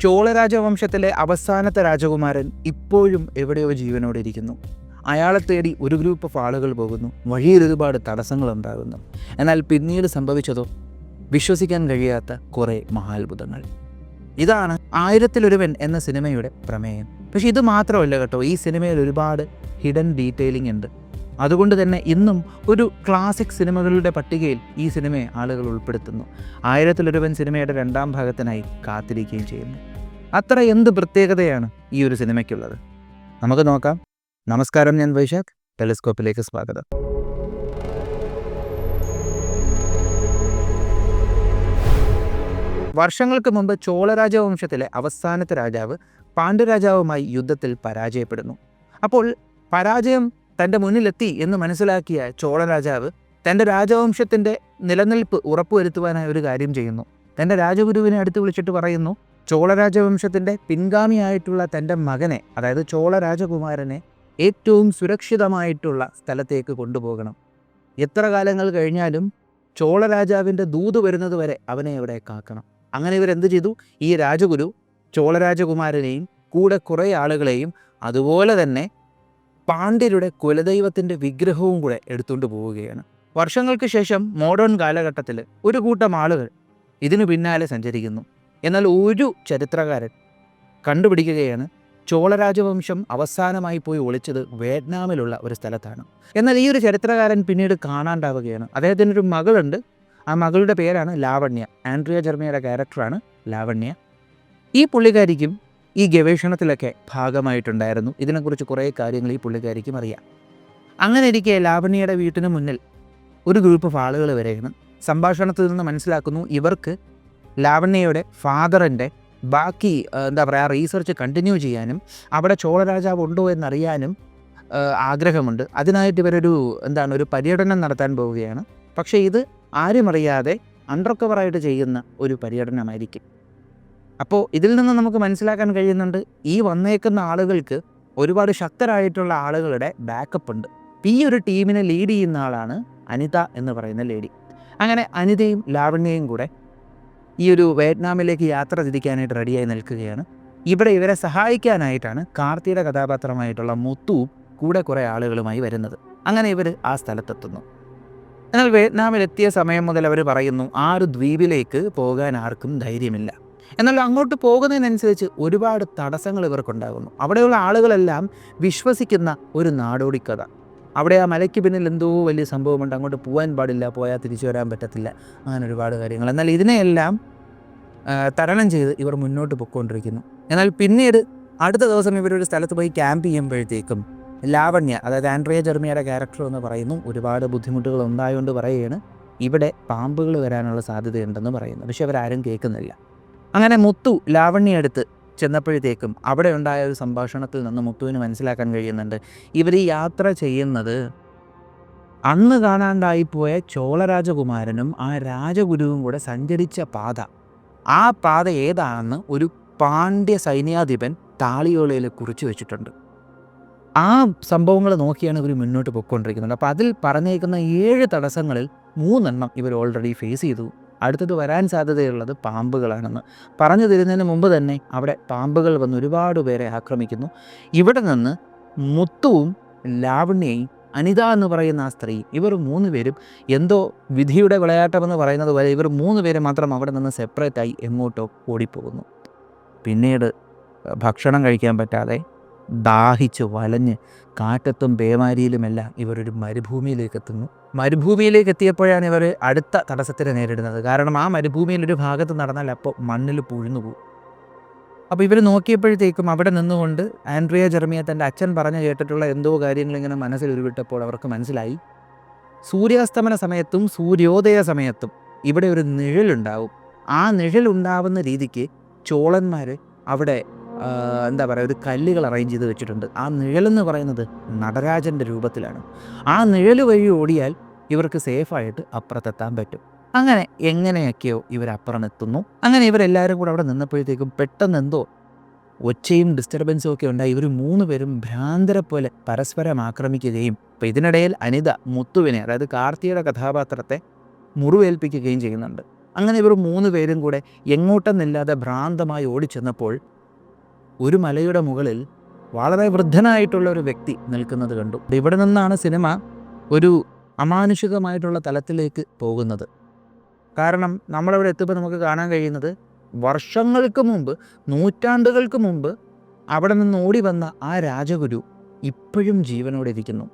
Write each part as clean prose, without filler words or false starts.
ചോള രാജവംശത്തിലെ അവസാനത്തെ രാജകുമാരൻ ഇപ്പോഴും എവിടെയോ ജീവനോടെ ഇരിക്കുന്നു. അയാളെ തേടി ഒരു ഗ്രൂപ്പ് ഓഫ് ആളുകൾ പോകുന്നു. വഴിയിൽ ഒരുപാട് തടസ്സങ്ങൾ ഉണ്ടാകുന്നു. എന്നാൽ പിന്നീട് സംഭവിച്ചതോ വിശ്വസിക്കാൻ കഴിയാത്ത കുറേ മഹാത്ഭുതങ്ങൾ. ഇതാണ് 1000-ലൊരുവൻ എന്ന സിനിമയുടെ പ്രമേയം. പക്ഷെ ഇത് മാത്രമല്ല കേട്ടോ, ഈ സിനിമയിൽ ഒരുപാട് ഹിഡൻ ഡീറ്റെയിലിംഗ് ഉണ്ട്. അതുകൊണ്ട് തന്നെ ഇന്നും ഒരു ക്ലാസിക് സിനിമകളുടെ പട്ടികയിൽ ഈ സിനിമയെ ആളുകൾ ഉൾപ്പെടുത്തുന്നു. 1000-ലൊരുവൻ സിനിമയുടെ 2ാം ഭാഗത്തിനായി കാത്തിരിക്കുകയും ചെയ്യുന്നു. അത്ര എന്ത് പ്രത്യേകതയാണ് ഈ ഒരു സിനിമയ്ക്കുള്ളത്? നമുക്ക് നോക്കാം. നമസ്കാരം, ഞാൻ വൈശാഖ്. ടെലിസ്കോപ്പിലേക്ക് സ്വാഗതം. വർഷങ്ങൾക്ക് മുമ്പ് ചോള രാജവംശത്തിലെ അവസാനത്തെ രാജാവ് പാണ്ഡ്യരാജാവുമായി യുദ്ധത്തിൽ പരാജയപ്പെടുന്നു. അപ്പോൾ പരാജയം തൻ്റെ മുന്നിലെത്തി എന്ന് മനസ്സിലാക്കിയ ചോള രാജാവ് തൻ്റെ രാജവംശത്തിൻ്റെ നിലനിൽപ്പ് ഉറപ്പുവരുത്തുവാനായി ഒരു കാര്യം ചെയ്യുന്നു. തൻ്റെ രാജഗുരുവിനെ അടുത്ത് വിളിച്ചിട്ട് പറയുന്നു, ചോള രാജവംശത്തിൻ്റെ പിൻഗാമിയായിട്ടുള്ള തൻ്റെ മകനെ, അതായത് ചോള രാജകുമാരനെ ഏറ്റവും സുരക്ഷിതമായിട്ടുള്ള സ്ഥലത്തേക്ക് കൊണ്ടുപോകണം. എത്ര കാലങ്ങൾ കഴിഞ്ഞാലും ചോള രാജാവിൻ്റെ ദൂത് വരുന്നത് വരെ അവനെ ഇവിടെ കാക്കണം. അങ്ങനെ ഇവരെന്ത് ചെയ്തു? ഈ രാജഗുരു ചോള രാജകുമാരനെയും കൂടെ കുറേ ആളുകളെയും അതുപോലെ തന്നെ പാണ്ഡ്യരുടെ കുലദൈവത്തിൻ്റെ വിഗ്രഹവും കൂടെ എടുത്തുകൊണ്ട് പോവുകയാണ്. വർഷങ്ങൾക്ക് ശേഷം മോഡേൺ കാലഘട്ടത്തിൽ ഒരു കൂട്ടം ആളുകൾ ഇതിനു പിന്നാലെ സഞ്ചരിക്കുന്നു. എന്നാൽ ഒരു ചരിത്രകാരൻ കണ്ടുപിടിക്കുകയാണ് ചോള രാജവംശം അവസാനമായി പോയി ഒളിച്ചത് വിയറ്റ്നാമിലുള്ള ഒരു സ്ഥലത്താണ്. എന്നാൽ ഈ ഒരു ചരിത്രകാരൻ പിന്നീട് കാണാണ്ടാവുകയാണ്. അദ്ദേഹത്തിനൊരു മകളുണ്ട്. ആ മകളുടെ പേരാണ് ലാവണ്യ. ആൻഡ്രിയ ജെർമിയുടെ ക്യാരക്ടറാണ് ലാവണ്യ. ഈ പുള്ളിക്കാരിക്കും ഈ ഗവേഷണത്തിലൊക്കെ ഭാഗമായിട്ടുണ്ടായിരുന്നു. ഇതിനെക്കുറിച്ച് കുറേ കാര്യങ്ങൾ ഈ പുള്ളിക്കാരിക്കും അറിയാം. അങ്ങനെ ഇരിക്കെ ലാവണ്യയുടെ വീട്ടിന് മുന്നിൽ ഒരു ഗ്രൂപ്പ് ഓഫ് ആളുകൾ വരെയാണ്. സംഭാഷണത്തിൽ നിന്ന് മനസ്സിലാക്കുന്നു ഇവർക്ക് ലാവണ്യയുടെ ഫാദറിൻ്റെ ബാക്കി റീസർച്ച് കണ്ടിന്യൂ ചെയ്യാനും അവിടെ ചോള രാജാവ് ഉണ്ടോ എന്നറിയാനും ആഗ്രഹമുണ്ട്. അതിനായിട്ട് ഇവരൊരു ഒരു പര്യടനം നടത്താൻ പോവുകയാണ്. പക്ഷേ ഇത് ആരും അറിയാതെ അണ്ടർ കവറായിട്ട് ചെയ്യുന്ന ഒരു പര്യടനമായിരിക്കും. അപ്പോൾ ഇതിൽ നിന്ന് നമുക്ക് മനസ്സിലാക്കാൻ കഴിയുന്നുണ്ട്, ഈ വന്നേക്കുന്ന ആളുകൾക്ക് ഒരുപാട് ശക്തരായിട്ടുള്ള ആളുകളുടെ ബാക്കപ്പ് ഉണ്ട്. ഈ ഒരു ടീമിനെ ലീഡ് ചെയ്യുന്ന ആളാണ് അനിത എന്ന് പറയുന്ന ലേഡി. അങ്ങനെ അനിതയും ലാവണ്യയും കൂടെ ഈ ഒരു വിയറ്റ്നാമിലേക്ക് യാത്ര തിരിക്കാനായിട്ട് റെഡിയായി നിൽക്കുകയാണ്. ഇവിടെ ഇവരെ സഹായിക്കാനായിട്ടാണ് കാർത്തിയുടെ കഥാപാത്രമായിട്ടുള്ള മുത്തുവും കൂടെ കുറേ ആളുകളുമായി വരുന്നത്. അങ്ങനെ ഇവർ ആ സ്ഥലത്തെത്തുന്നു. എന്നാൽ വിയറ്റ്നാമിലെത്തിയ സമയം മുതൽ അവർ പറയുന്നു, ആ ഒരു ദ്വീപിലേക്ക് പോകാൻ ആർക്കും ധൈര്യമില്ല. എന്നാൽ അങ്ങോട്ട് പോകുന്നതിനനുസരിച്ച് ഒരുപാട് തടസ്സങ്ങൾ ഇവർക്കുണ്ടാകുന്നു. അവിടെയുള്ള ആളുകളെല്ലാം വിശ്വസിക്കുന്ന ഒരു നാടോടിക്കഥ. അവിടെ ആ മലയ്ക്ക് പിന്നിൽ എന്തോ വലിയ സംഭവമുണ്ട്, അങ്ങോട്ട് പോകാൻ പാടില്ല, പോയാൽ തിരിച്ചു വരാൻ പറ്റത്തില്ല, അങ്ങനെ ഒരുപാട് കാര്യങ്ങൾ. എന്നാൽ ഇതിനെയെല്ലാം തരണം ചെയ്ത് ഇവർ മുന്നോട്ട് പൊയ്ക്കൊണ്ടിരിക്കുന്നു. എന്നാൽ പിന്നീട് അടുത്ത ദിവസം ഇവരൊരു സ്ഥലത്ത് പോയി ക്യാമ്പ് ചെയ്യുമ്പോഴത്തേക്കും ലാവണ്യ, അതായത് ആൻഡ്രിയ ജെർമിയുടെ ക്യാരക്ടർ എന്ന് പറയുന്നു, ഒരുപാട് ബുദ്ധിമുട്ടുകൾ ഉണ്ടായതുകൊണ്ട് പറയുകയാണ് ഇവിടെ പാമ്പുകൾ വരാനുള്ള സാധ്യതയുണ്ടെന്ന് പറയുന്നു. പക്ഷെ അവരാരും കേൾക്കുന്നില്ല. അങ്ങനെ മുത്തു ലാവണ്യ അടുത്ത് ചെന്നപ്പോഴത്തേക്കും അവിടെ ഉണ്ടായ ഒരു സംഭാഷണത്തിൽ നിന്ന് മുത്തുവിന് മനസ്സിലാക്കാൻ കഴിയുന്നുണ്ട്, ഇവർ ഈ യാത്ര ചെയ്യുന്നത് അന്ന് കാണാണ്ടായിപ്പോയ ചോള രാജകുമാരനും ആ രാജഗുരുവും കൂടെ സഞ്ചരിച്ച പാത, ആ പാത ഏതാണെന്ന് ഒരു പാണ്ഡ്യ സൈന്യാധിപൻ താളിയോലയിൽ കുറിച്ച് വെച്ചിട്ടുണ്ട്. ആ സംഭവങ്ങൾ നോക്കിയാണ് ഇവർ മുന്നോട്ട് പോയിക്കൊണ്ടിരിക്കുന്നത്. അപ്പോൾ അതിൽ പറഞ്ഞേക്കുന്ന 7 തടസ്സങ്ങളിൽ 3 ഇവർ ഓൾറെഡി ഫേസ് ചെയ്തു. അടുത്തത് വരാൻ സാധ്യതയുള്ളത് പാമ്പുകളാണെന്ന് പറഞ്ഞു തരുന്നതിന് മുമ്പ് തന്നെ അവിടെ പാമ്പുകൾ വന്ന് ഒരുപാട് പേരെ ആക്രമിക്കുന്നു. ഇവിടെ നിന്ന് മുത്തുവും ലാവണ്യയും അനിത എന്ന് പറയുന്ന ആ സ്ത്രീ, ഇവർ 3 പേരും എന്തോ വിധിയുടെ വിളയാട്ടമെന്ന് പറയുന്നത് പോലെ ഇവർ 3 പേര് മാത്രം അവിടെ നിന്ന് സെപ്പറേറ്റായി എങ്ങോട്ടോ ഓടിപ്പോകുന്നു. പിന്നീട് ഭക്ഷണം കഴിക്കാൻ പറ്റാതെ ദാഹിച്ച് വലഞ്ഞ് കാറ്റത്തും പേമാരിയിലുമെല്ലാം ഇവരൊരു മരുഭൂമിയിലേക്ക് എത്തുന്നു. മരുഭൂമിയിലേക്ക് എത്തിയപ്പോഴാണ് ഇവർ അടുത്ത തടസ്സത്തിനെ നേരിടുന്നത്. കാരണം ആ മരുഭൂമിയിൽ ഒരു ഭാഗത്ത് നടന്നാൽ അപ്പോൾ മണ്ണിൽ പുഴുന്നു പോകും. അപ്പോൾ ഇവർ നോക്കിയപ്പോഴത്തേക്കും അവിടെ നിന്നുകൊണ്ട് ആൻഡ്രിയ ജെർമിയ തൻ്റെ അച്ഛൻ പറഞ്ഞു കേട്ടിട്ടുള്ള എന്തോ കാര്യങ്ങളിങ്ങനെ മനസ്സിൽ ഉരുവിട്ടപ്പോൾ അവർക്ക് മനസ്സിലായി, സൂര്യാസ്തമന സമയത്തും സൂര്യോദയ സമയത്തും ഇവിടെ ഒരു നിഴലുണ്ടാവും. ആ നിഴലുണ്ടാവുന്ന രീതിക്ക് ചോളന്മാർ അവിടെ ഒരു കല്ലുകൾ അറേഞ്ച് ചെയ്ത് വെച്ചിട്ടുണ്ട്. ആ നിഴലെന്ന് പറയുന്നത് നടരാജൻ്റെ രൂപത്തിലാണ്. ആ നിഴൽ വഴി ഓടിയാൽ ഇവർക്ക് സേഫായിട്ട് അപ്പുറത്തെത്താൻ പറ്റും. അങ്ങനെ എങ്ങനെയൊക്കെയോ ഇവരപ്പുറം എത്തുന്നു. അങ്ങനെ ഇവരെല്ലാവരും കൂടെ അവിടെ നിന്നപ്പോഴത്തേക്കും പെട്ടെന്ന് എന്തോ ഒച്ചയും ഡിസ്റ്റർബൻസും ഒക്കെ ഉണ്ടായി. ഇവർ 3 പേരും ഭ്രാന്തരെ പോലെ പരസ്പരം ആക്രമിക്കുകയും അപ്പോൾ ഇതിനിടയിൽ അനിത മുത്തുവിനെ, അതായത് കാർത്തിയുടെ കഥാപാത്രത്തെ മുറിവേൽപ്പിക്കുകയും ചെയ്യുന്നുണ്ട്. അങ്ങനെ ഇവർ 3 പേരും കൂടെ എങ്ങോട്ടെന്നില്ലാതെ ഭ്രാന്തമായി ഓടിച്ചെന്നപ്പോൾ ഒരു മലയുടെ മുകളിൽ വളരെ വൃദ്ധനായിട്ടുള്ള ഒരു വ്യക്തി നിൽക്കുന്നത് കണ്ടു. ഇവിടെ നിന്നാണ് സിനിമ ഒരു അമാനുഷികമായിട്ടുള്ള തലത്തിലേക്ക് പോകുന്നത്. കാരണം നമ്മളവിടെ എത്തുമ്പോൾ നമുക്ക് കാണാൻ കഴിയുന്നത് വർഷങ്ങൾക്ക് മുമ്പ്, നൂറ്റാണ്ടുകൾക്ക് മുമ്പ് അവിടെ നിന്ന് ഓടി വന്ന ആ രാജഗുരു ഇപ്പോഴും ജീവനോടെ ഇരിക്കുന്നു.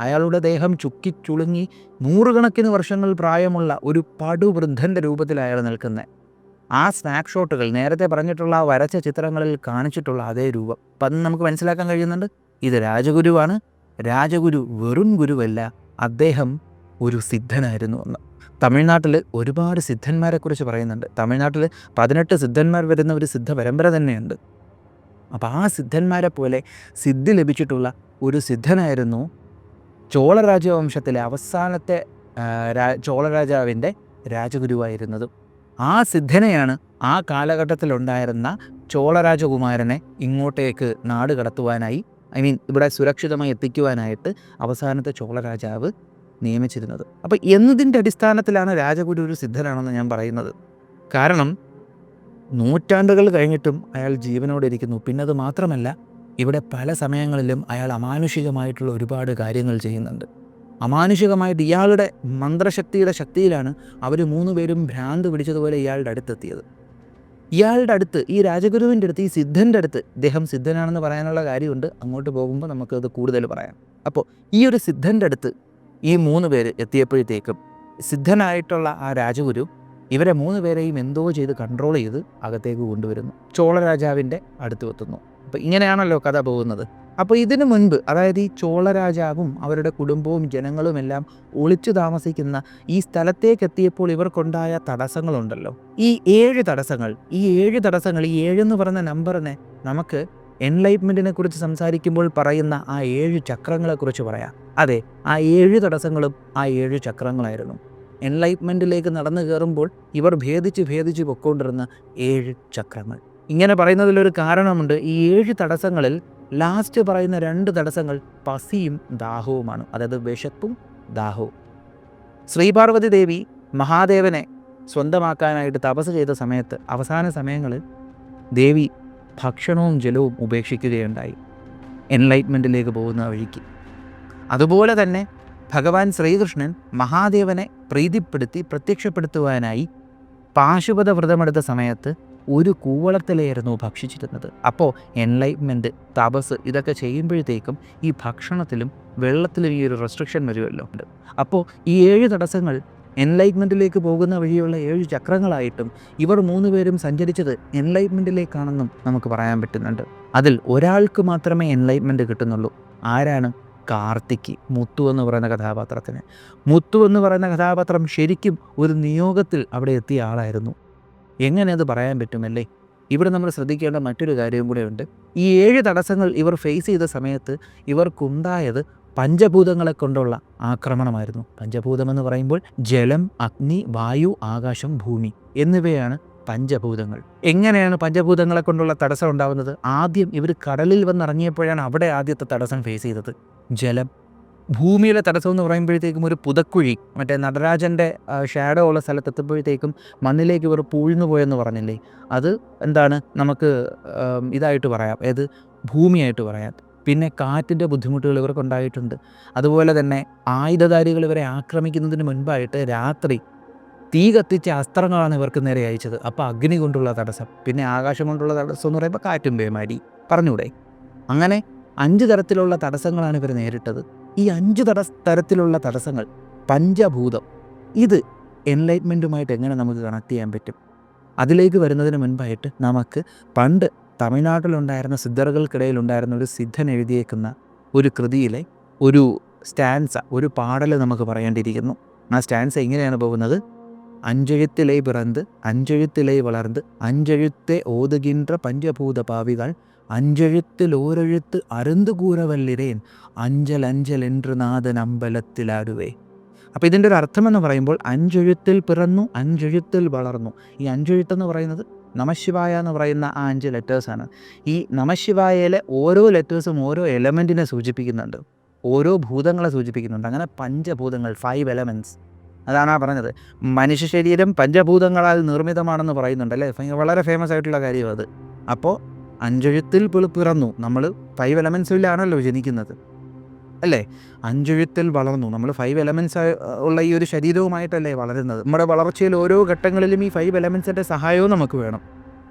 അയാളുടെ ദേഹം ചുക്കിച്ചുളുങ്ങി 100 കണക്കിന് വർഷങ്ങൾ പ്രായമുള്ള ഒരു പടുവൃദ്ധൻ്റെ രൂപത്തിൽ അയാൾ നിൽക്കുന്നത്. ആ സ്നാക്ക് ഷോട്ടുകൾ നേരത്തെ പറഞ്ഞിട്ടുള്ള ആ വരച്ച ചിത്രങ്ങളിൽ കാണിച്ചിട്ടുള്ള അതേ രൂപം. അപ്പം അത് നമുക്ക് മനസ്സിലാക്കാൻ കഴിയുന്നുണ്ട്, ഇത് രാജഗുരുവാണ്. രാജഗുരു വെറും ഗുരുവല്ല, അദ്ദേഹം ഒരു സിദ്ധനായിരുന്നു എന്ന്. തമിഴ്നാട്ടിൽ ഒരുപാട് സിദ്ധന്മാരെക്കുറിച്ച് പറയുന്നുണ്ട്. തമിഴ്നാട്ടിൽ 18 സിദ്ധന്മാർ വരുന്ന ഒരു സിദ്ധ പരമ്പര തന്നെയുണ്ട്. അപ്പോൾ ആ സിദ്ധന്മാരെ പോലെ സിദ്ധി ലഭിച്ചിട്ടുള്ള ഒരു സിദ്ധനായിരുന്നു ചോള രാജവംശത്തിലെ അവസാനത്തെ ചോളരാജാവിൻ്റെ രാജഗുരുവായിരുന്നത്. ആ സിദ്ധനെയാണ് ആ കാലഘട്ടത്തിലുണ്ടായിരുന്ന ചോളരാജകുമാരനെ ഇങ്ങോട്ടേക്ക് നാട് കടത്തുവാനായി, ഇവിടെ സുരക്ഷിതമായി എത്തിക്കുവാനായിട്ട് അവസാനത്തെ ചോളരാജാവ് നിയമിച്ചിരുന്നത്. അപ്പോൾ എന്നതിൻ്റെ അടിസ്ഥാനത്തിലാണ് രാജഗുരു ഒരു സിദ്ധനാണെന്ന് ഞാൻ പറയുന്നത്? കാരണം നൂറ്റാണ്ടുകൾ കഴിഞ്ഞിട്ടും അയാൾ ജീവനോടെ ഇരിക്കുന്നു. പിന്നെ അത് മാത്രമല്ല, ഇവിടെ പല സമയങ്ങളിലും അയാൾ അമാനുഷികമായിട്ടുള്ള ഒരുപാട് കാര്യങ്ങൾ ചെയ്യുന്നുണ്ട്. അമാനുഷികമായിട്ട് ഇയാളുടെ മന്ത്രശക്തിയുടെ ശക്തിയിലാണ് അവർ 3 പേരും ഭ്രാന്ത് പിടിച്ചതുപോലെ ഇയാളുടെ അടുത്തെത്തിയത്. ഇയാളുടെ അടുത്ത്, ഈ രാജഗുരുവിൻ്റെ അടുത്ത്, ഈ സിദ്ധൻ്റെ അടുത്ത്, ഇദ്ദേഹം സിദ്ധനാണെന്ന് പറയാനുള്ള കാര്യമുണ്ട്, അങ്ങോട്ട് പോകുമ്പോൾ നമുക്കത് കൂടുതൽ പറയാം. അപ്പോൾ ഈ ഒരു സിദ്ധൻ്റെ അടുത്ത് ഈ 3 പേര് എത്തിയപ്പോഴത്തേക്കും സിദ്ധനായിട്ടുള്ള ആ രാജഗുരു ഇവരെ 3 പേരെയും എന്തോ ചെയ്ത് കൺട്രോൾ ചെയ്ത് അകത്തേക്ക് കൊണ്ടുവരുന്നു. ചോള രാജാവിൻ്റെ അടുത്ത് എത്തുന്നു. അപ്പോൾ ഇങ്ങനെയാണല്ലോ കഥ പോകുന്നത്. അപ്പോൾ ഇതിനു മുൻപ്, അതായത് ഈ ചോളരാജാവും അവരുടെ കുടുംബവും ജനങ്ങളുമെല്ലാം ഒളിച്ചു താമസിക്കുന്ന ഈ സ്ഥലത്തേക്ക് എത്തിയപ്പോൾ ഇവർക്കുണ്ടായ തടസ്സങ്ങളുണ്ടല്ലോ, ഈ 7 തടസ്സങ്ങൾ. ഈ 7 എന്ന് പറയുന്ന നമ്പറിനെ നമുക്ക് എൻലൈറ്റ്മെൻറ്റിനെ കുറിച്ച് സംസാരിക്കുമ്പോൾ പറയുന്ന ആ 7 ചക്രങ്ങളെക്കുറിച്ച് പറയാം. അതെ, ആ 7 തടസ്സങ്ങളും ആ 7 ചക്രങ്ങളായിരുന്നു. എൻലൈറ്റ്മെൻറ്റിലേക്ക് നടന്നു കയറുമ്പോൾ ഇവർ ഭേദിച്ച് പൊയ്ക്കൊണ്ടിരുന്ന 7 ചക്രങ്ങൾ. ഇങ്ങനെ പറയുന്നതിലൊരു കാരണമുണ്ട്. ഈ 7 തടസ്സങ്ങളിൽ ലാസ്റ്റ് പറയുന്ന 2 തടസ്സങ്ങൾ പസിയും ദാഹവുമാണ്. അതായത് വിശപ്പും ദാഹവും. ശ്രീപാർവതി ദേവി മഹാദേവനെ സ്വന്തമാക്കാനായിട്ട് തപസ് ചെയ്ത സമയത്ത് അവസാന സമയങ്ങളിൽ ദേവി ഭക്ഷണവും ജലവും ഉപേക്ഷിക്കുകയുണ്ടായി എൻലൈറ്റ്മെൻറ്റിലേക്ക് പോകുന്ന വഴിക്ക്. അതുപോലെ തന്നെ ഭഗവാൻ ശ്രീകൃഷ്ണൻ മഹാദേവനെ പ്രീതിപ്പെടുത്തി പ്രത്യക്ഷപ്പെടുത്തുവാനായി പാശുപത വ്രതമെടുത്ത സമയത്ത് ഒരു കൂവളത്തിലായിരുന്നു ഭക്ഷിച്ചിരുന്നത്. അപ്പോൾ എൻലൈറ്റ്മെൻറ്റ്, തപസ് ഇതൊക്കെ ചെയ്യുമ്പോഴത്തേക്കും ഈ ഭക്ഷണത്തിലും വെള്ളത്തിലും ഈ ഒരു റെസ്ട്രിക്ഷൻ വരുമല്ലോ ഉണ്ട്. അപ്പോൾ ഈ 7 തടസ്സങ്ങൾ എൻലൈറ്റ്മെൻറ്റിലേക്ക് പോകുന്ന വഴിയുള്ള 7 ചക്രങ്ങളായിട്ടും ഇവർ 3 പേരും സഞ്ചരിച്ചത് എൻലൈറ്റ്മെൻറ്റിലേക്കാണെന്നും നമുക്ക് പറയാൻ പറ്റുന്നുണ്ട്. അതിൽ ഒരാൾക്ക് മാത്രമേ എൻലൈറ്റ്മെൻറ്റ് കിട്ടുന്നുള്ളൂ. ആരാണ്? കാർത്തിക്, മുത്തു എന്ന് പറയുന്ന കഥാപാത്രത്തിന്. മുത്തു എന്ന് പറയുന്ന കഥാപാത്രം ശരിക്കും ഒരു നിയോഗത്തിൽ അവിടെ എത്തിയ ആളായിരുന്നു. എങ്ങനെ അത് പറയാൻ പറ്റുമല്ലേ? ഇവിടെ നമ്മൾ ശ്രദ്ധിക്കേണ്ട മറ്റൊരു കാര്യവും കൂടെ ഉണ്ട്. ഈ 7 തടസ്സങ്ങൾ ഇവർ ഫേസ് ചെയ്ത സമയത്ത് ഇവർക്കുണ്ടായത് പഞ്ചഭൂതങ്ങളെ കൊണ്ടുള്ള ആക്രമണമായിരുന്നു. പഞ്ചഭൂതമെന്ന് പറയുമ്പോൾ ജലം, അഗ്നി, വായു, ആകാശം, ഭൂമി എന്നിവയാണ് പഞ്ചഭൂതങ്ങൾ. എങ്ങനെയാണ് പഞ്ചഭൂതങ്ങളെ കൊണ്ടുള്ള തടസ്സം ഉണ്ടാകുന്നത്? ആദ്യം ഇവർ കടലിൽ വന്നിറങ്ങിയപ്പോഴാണ് അവിടെ ആദ്യത്തെ തടസ്സം ഫേസ് ചെയ്തത്. ജലം. ഭൂമിയിലെ തടസ്സം എന്ന് പറയുമ്പോഴത്തേക്കും ഒരു പുതക്കുഴി, മറ്റേ നടരാജൻ്റെ ഷാഡോ ഉള്ള സ്ഥലത്തെത്തുമ്പോഴത്തേക്കും മണ്ണിലേക്ക് ഇവർ പൂഴ്ന്നു പോയെന്ന് പറഞ്ഞില്ലേ, അത് എന്താണ് നമുക്ക് ഇതായിട്ട് പറയാം, ഏത് ഭൂമിയായിട്ട് പറയാം. പിന്നെ കാറ്റിൻ്റെ ബുദ്ധിമുട്ടുകൾ ഇവർക്കുണ്ടായിട്ടുണ്ട്. അതുപോലെ തന്നെ ആയുധധാരികൾ ഇവരെ ആക്രമിക്കുന്നതിന് മുൻപായിട്ട് രാത്രി തീ കത്തിച്ച അസ്ത്രങ്ങളാണ് ഇവർക്ക് നേരെ അയച്ചത്. അപ്പോൾ അഗ്നി കൊണ്ടുള്ള തടസ്സം. പിന്നെ ആകാശം കൊണ്ടുള്ള തടസ്സം എന്ന് പറയുമ്പോൾ കാറ്റും പേമാരി, പറഞ്ഞൂടെ? അങ്ങനെ 5 തരത്തിലുള്ള തടസ്സങ്ങളാണ് ഇവർ നേരിട്ടത്. ഈ 5 തരത്തിലുള്ള തടസ്സങ്ങൾ, പഞ്ചഭൂതം, ഇത് എൻലൈറ്റ്മെൻറ്റുമായിട്ട് എങ്ങനെ നമുക്ക് കണക്ട് ചെയ്യാൻ പറ്റും? അതിലേക്ക് വരുന്നതിന് മുൻപായിട്ട് നമുക്ക് പണ്ട് തമിഴ്നാട്ടിലുണ്ടായിരുന്ന സിദ്ധറുകൾക്കിടയിലുണ്ടായിരുന്ന ഒരു സിദ്ധൻ എഴുതിയേക്കുന്ന ഒരു കൃതിയിലെ ഒരു സ്റ്റാൻസ, ഒരു പാടൽ നമുക്ക് പറയേണ്ടിയിരിക്കുന്നു. ആ സ്റ്റാൻസ ഇങ്ങനെയാണ് പോകുന്നത്: അഞ്ചെഴുത്തിലെ പിറந்து അഞ്ചെഴുത്തിലെ വളർന്ന് അഞ്ചെഴുത്തെ ഓതുകിன்ற പഞ്ചഭൂത പാവികൾ അഞ്ചെഴുത്തിൽ ഓരെഴുത്ത് അരുന്ത് കൂറവല്ലിരേൻ അഞ്ചൽ അഞ്ചൽ என்று നാഥൻ അമ്പലത്തിലാടുവേ. അപ്പോൾ ഇതിൻ്റെ ഒരു അർത്ഥമെന്ന് പറയുമ്പോൾ 5 എഴുത്തിൽ പിറന്നു, 5 എഴുത്തിൽ വളർന്നു. ഈ 5 എഴുത്തെന്ന് പറയുന്നത് നമശിവായ എന്ന് പറയുന്ന ആ 5 ലെറ്റേഴ്സാണ്. ഈ നമശിവായയിലെ ഓരോ ലെറ്റേഴ്സും ഓരോ എലമെൻറ്റിനെ സൂചിപ്പിക്കുന്നുണ്ട്, ഓരോ ഭൂതങ്ങളെ സൂചിപ്പിക്കുന്നുണ്ട്. അങ്ങനെ പഞ്ചഭൂതങ്ങൾ, 5 എലമെൻറ്റ്സ്. അതാണ് ആ പറഞ്ഞത്. മനുഷ്യ ശരീരം പഞ്ചഭൂതങ്ങളാൽ നിർമ്മിതമാണെന്ന് പറയുന്നുണ്ട് അല്ലേ? വളരെ ഫേമസ് ആയിട്ടുള്ള കാര്യം അത്. അപ്പോൾ അഞ്ചെഴുത്തിൽ പിറന്നു. നമ്മൾ 5 എലമെൻസിലാണല്ലോ ജനിക്കുന്നത് അല്ലേ? അഞ്ചെഴുത്തിൽ വളർന്നു. നമ്മൾ 5 എലമെൻസ് ഉള്ള ഈ ഒരു ശരീരവുമായിട്ടല്ലേ വളരുന്നത്. നമ്മുടെ വളർച്ചയിൽ ഓരോ ഘട്ടങ്ങളിലും ഈ 5 എലമെൻസിൻ്റെ സഹായവും നമുക്ക് വേണം.